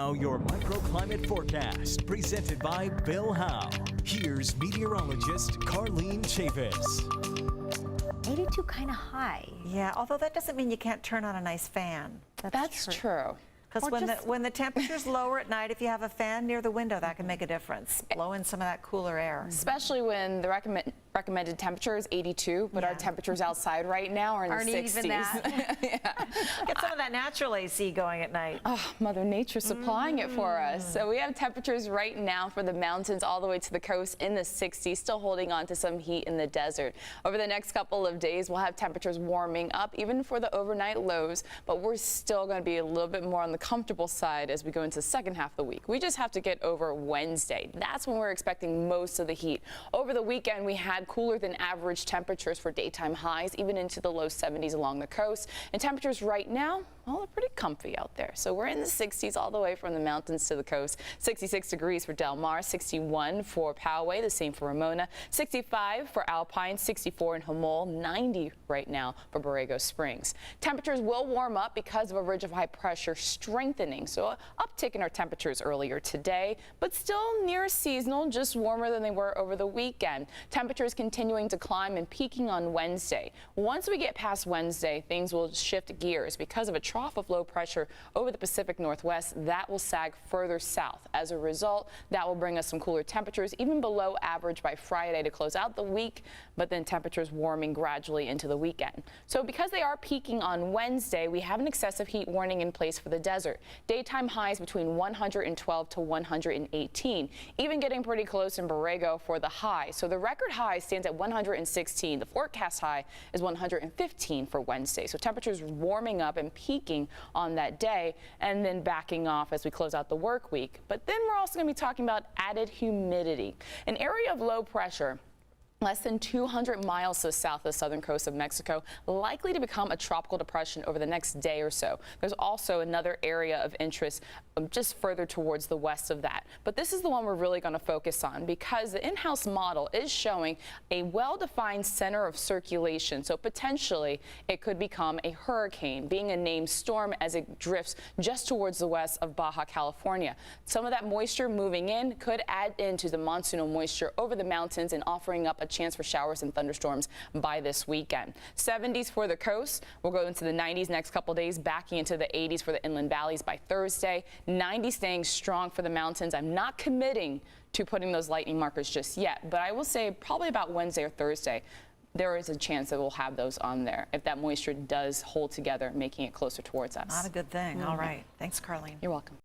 Now your microclimate forecast, presented by Bill Howe. Here's meteorologist Carlene Chavis. 82 kind of high. Yeah, although that doesn't mean you can't turn on a nice fan. That's true. Because when the temperature's lower at night, if you have a fan near the window, that can make a difference. Blow in some of that cooler air. Especially when the recommended temperature is 82, but our temperatures outside right now are in the 60s. Even that. Get some of that natural AC going at night. Oh, Mother Nature supplying it for us. So we have temperatures right now for the mountains all the way to the coast in the 60s, still holding on to some heat in the desert. Over the next couple of days, we'll have temperatures warming up, even for the overnight lows, but we're still going to be a little bit more on the comfortable side as we go into the second half of the week. We just have to get over Wednesday. That's when we're expecting most of the heat. Over the weekend, we had cooler than average temperatures for daytime highs, even into the low 70s along the coast. And temperatures right now, well, they're pretty comfy out there. So we're in the 60s all the way from the mountains to the coast. 66 degrees for Del Mar, 61 for Poway, the same for Ramona, 65 for Alpine, 64 in Hamol, 90 right now for Borrego Springs. Temperatures will warm up because of a ridge of high pressure strengthening. So an uptick in our temperatures earlier today, but still near seasonal, just warmer than they were over the weekend. Temperatures continuing to climb and peaking on Wednesday. Once we get past Wednesday, things will shift gears because of a trough of low pressure over the Pacific Northwest that will sag further south. As a result, that will bring us some cooler temperatures, even below average by Friday to close out the week, but then temperatures warming gradually into the weekend. So because they are peaking on Wednesday, we have an excessive heat warning in place for the desert. Daytime highs between 112 to 118, even getting pretty close in Borrego for the high. So the record high stands at 116. The forecast high is 115 for Wednesday. So temperatures warming up and peaking on that day and then backing off as we close out the work week. But then we're also going to be talking about added humidity. An area of low pressure less than 200 miles to the south of the southern coast of Mexico, likely to become a tropical depression over the next day or so. There's also another area of interest just further towards the west of that. But this is the one we're really going to focus on because the in-house model is showing a well-defined center of circulation. So potentially it could become a hurricane, being a named storm as it drifts just towards the west of Baja California. Some of that moisture moving in could add into the monsoonal moisture over the mountains and offering up a chance for showers and thunderstorms by this weekend. 70s for the coast. We'll go into the 90s next couple days, backing into the 80s for the inland valleys by Thursday. 90 staying strong for the mountains. I'm not committing to putting those lightning markers just yet, but I will say probably about Wednesday or Thursday, there is a chance that we'll have those on there if that moisture does hold together, making it closer towards us. Not a good thing. All right. Thanks, Carlene. You're welcome.